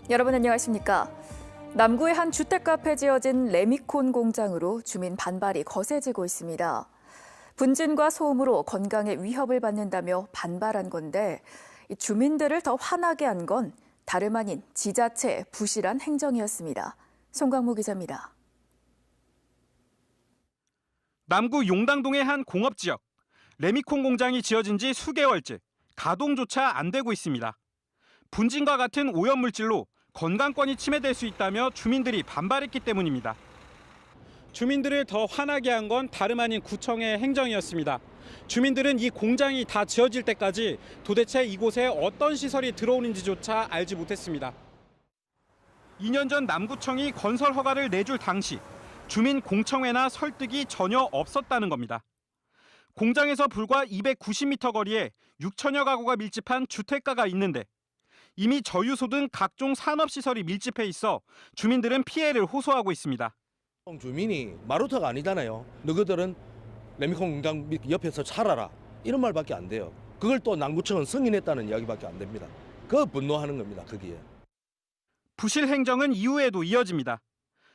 여러분 안녕하십니까? 남구의 한 주택카페에 지어진 레미콘 공장으로 주민 반발이 거세지고 있습니다. 분진과 소음으로 건강에 위협을 받는다며 반발한 건데 주민들을 더 화나게 한 건 다름 아닌 지자체의 부실한 행정이었습니다. 송광무 기자입니다. 남구 용당동의 한 공업지역. 레미콘 공장이 지어진 지 수개월째 가동조차 안 되고 있습니다. 분진과 같은 오염물질로 건강권이 침해될 수 있다며 주민들이 반발했기 때문입니다. 주민들을 더 화나게 한 건 다름 아닌 구청의 행정이었습니다. 주민들은 이 공장이 다 지어질 때까지 도대체 이곳에 어떤 시설이 들어오는지조차 알지 못했습니다. 2년 전 남구청이 건설 허가를 내줄 당시 주민 공청회나 설득이 전혀 없었다는 겁니다. 공장에서 불과 290m 거리에 6천여 가구가 밀집한 주택가가 있는데 이미 저유소 등 각종 산업시설이 밀집해 있어 주민들은 피해를 호소하고 있습니다. 주민이 마루터가 아니잖아요. 너희들은 레미콘 공장 옆에서 살아라. 이런 말밖에 안 돼요. 그걸 또 남구청은 승인했다는 이야기밖에 안 됩니다. 그 분노하는 겁니다. 거기에. 부실 행정은 이후에도 이어집니다.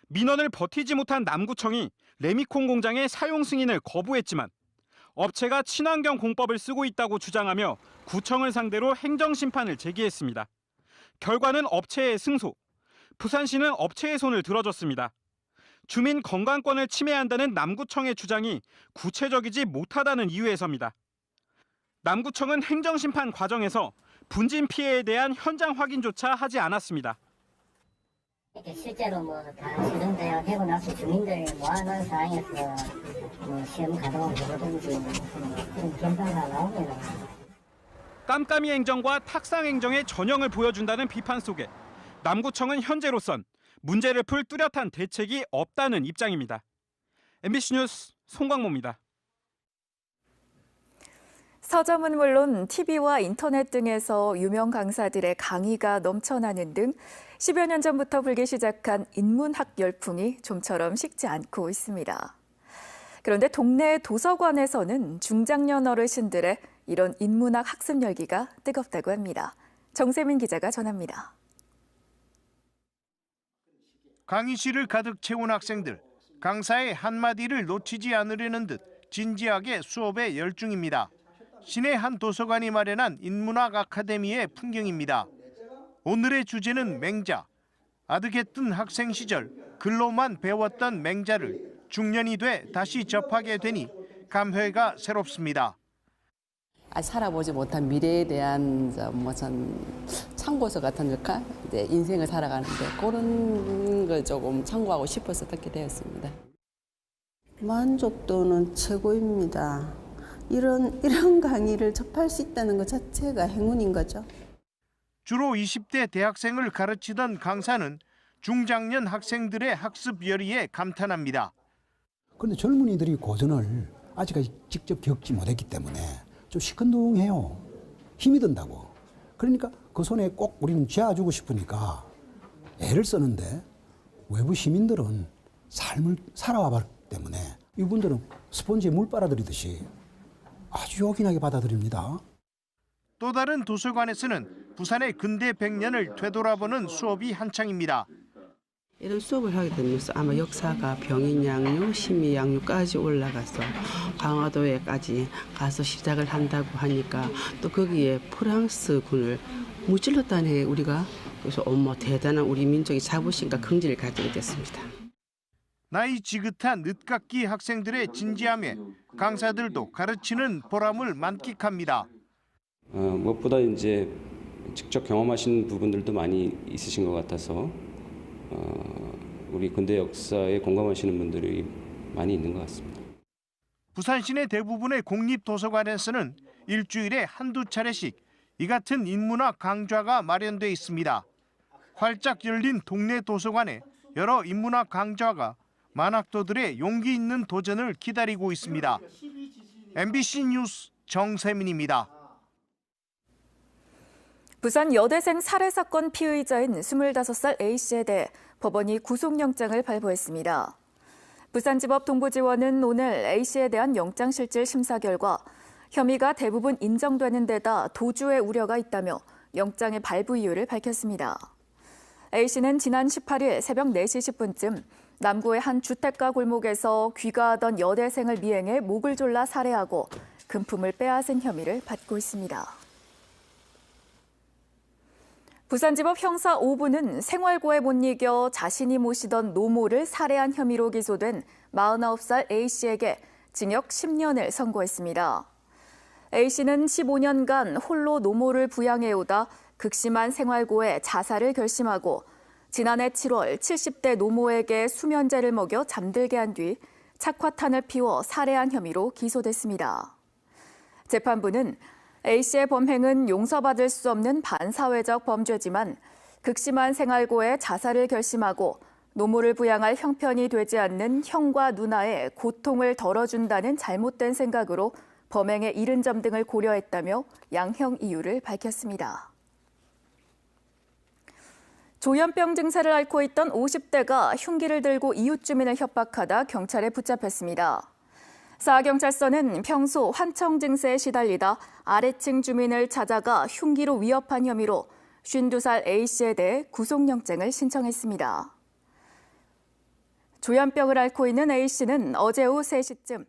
민원을 버티지 못한 남구청이 레미콘 공장의 사용 승인을 거부했지만 업체가 친환경 공법을 쓰고 있다고 주장하며 구청을 상대로 행정심판을 제기했습니다. 결과는 업체의 승소. 부산시는 업체의 손을 들어줬습니다. 주민 건강권을 침해한다는 남구청의 주장이 구체적이지 못하다는 이유에서입니다. 남구청은 행정심판 과정에서 분진 피해에 대한 현장 확인조차 하지 않았습니다. 실제로 다 지정되고 나서 주민들 모아놓은 상황에서 시험 가동을 해보든지 그런 결과가 나오면 깜깜이 행정과 탁상 행정의 전형을 보여준다는 비판 속에 남구청은 현재로선 문제를 풀 뚜렷한 대책이 없다는 입장입니다. MBC 뉴스 송광모입니다. 서점은 물론 TV와 인터넷 등에서 유명 강사들의 강의가 넘쳐나는 등 10여 년 전부터 불기 시작한 인문학 열풍이 좀처럼 식지 않고 있습니다. 그런데 동네 도서관에서는 중장년 어르신들의 이런 인문학 학습 열기가 뜨겁다고 합니다. 정세민 기자가 전합니다. 강의실을 가득 채운 학생들, 강사의 한마디를 놓치지 않으려는 듯 진지하게 수업에 열중입니다. 시내 한 도서관이 마련한 인문학 아카데미의 풍경입니다. 오늘의 주제는 맹자. 아득했던 학생 시절 글로만 배웠던 맹자를 중년이 돼 다시 접하게 되니 감회가 새롭습니다. 살아보지 못한 미래에 대한 참고서 같은 역할, 인생을 살아가는데 그런 걸 조금 참고하고 싶어서 듣게 되었습니다. 만족도는 최고입니다. 이런 강의를 접할 수 있다는 것 자체가 행운인 거죠. 주로 20대 대학생을 가르치던 강사는 중장년 학생들의 학습 열의에 감탄합니다. 그런데 젊은이들이 고전을 아직까지 직접 겪지 못했기 때문에 좀 시큰둥해요. 힘이 든다고. 그러니까 그 손에 꼭 우리는 쥐어주고 싶으니까 애를 쓰는데 외부 시민들은 삶을 살아와 봤기 때문에 이분들은 스펀지에 물 빨아들이듯이 아주 요긴하게 받아들입니다. 또 다른 도서관에서는 부산의 근대 100년을 되돌아보는 수업이 한창입니다. 이런 수업을 하게 되면서 아마 역사가 병인양요, 심의양요까지 올라가서 강화도에까지 가서 시작을 한다고 하니까 또 거기에 프랑스군을 무찔렀다네 우리가. 그래서 대단한 우리 민족의 자부심과 긍지를 가지게 됐습니다. 나이 지긋한 늦깎이 학생들의 진지함에 강사들도 가르치는 보람을 만끽합니다. 무엇보다 이제 직접 경험하신 부분들도 많이 있으신 것 같아서 우리 근대 역사에 공감하시는 분들이 많이 있는 것 같습니다. 부산 시내 대부분의 공립도서관에서는 일주일에 한두 차례씩 이 같은 인문학 강좌가 마련돼 있습니다. 활짝 열린 동네 도서관에 여러 인문학 강좌가 만학도들의 용기 있는 도전을 기다리고 있습니다. MBC 뉴스 정세민입니다. 부산 여대생 살해 사건 피의자인 25살 A씨에 대해 법원이 구속영장을 발부했습니다. 부산지법 동부지원은 오늘 A씨에 대한 영장실질 심사 결과 혐의가 대부분 인정되는 데다 도주의 우려가 있다며 영장의 발부 이유를 밝혔습니다. A씨는 지난 18일 새벽 4시 10분쯤 남구의 한 주택가 골목에서 귀가하던 여대생을 미행해 목을 졸라 살해하고 금품을 빼앗은 혐의를 받고 있습니다. 부산지법 형사 5부는 생활고에 못 이겨 자신이 모시던 노모를 살해한 혐의로 기소된 49살 A씨에게 징역 10년을 선고했습니다. A씨는 15년간 홀로 노모를 부양해오다 극심한 생활고에 자살을 결심하고 지난해 7월 70대 노모에게 수면제를 먹여 잠들게 한 뒤 착화탄을 피워 살해한 혐의로 기소됐습니다. 재판부는 A씨의 범행은 용서받을 수 없는 반사회적 범죄지만 극심한 생활고에 자살을 결심하고 노모를 부양할 형편이 되지 않는 형과 누나의 고통을 덜어준다는 잘못된 생각으로 범행에 이른 점 등을 고려했다며 양형 이유를 밝혔습니다. 조현병 증세를 앓고 있던 50대가 흉기를 들고 이웃 주민을 협박하다 경찰에 붙잡혔습니다. 사경찰서는 평소 환청 증세에 시달리다 아래층 주민을 찾아가 흉기로 위협한 혐의로 52살 A씨에 대해 구속영장을 신청했습니다. 조현병을 앓고 있는 A씨는 어제 오후 3시쯤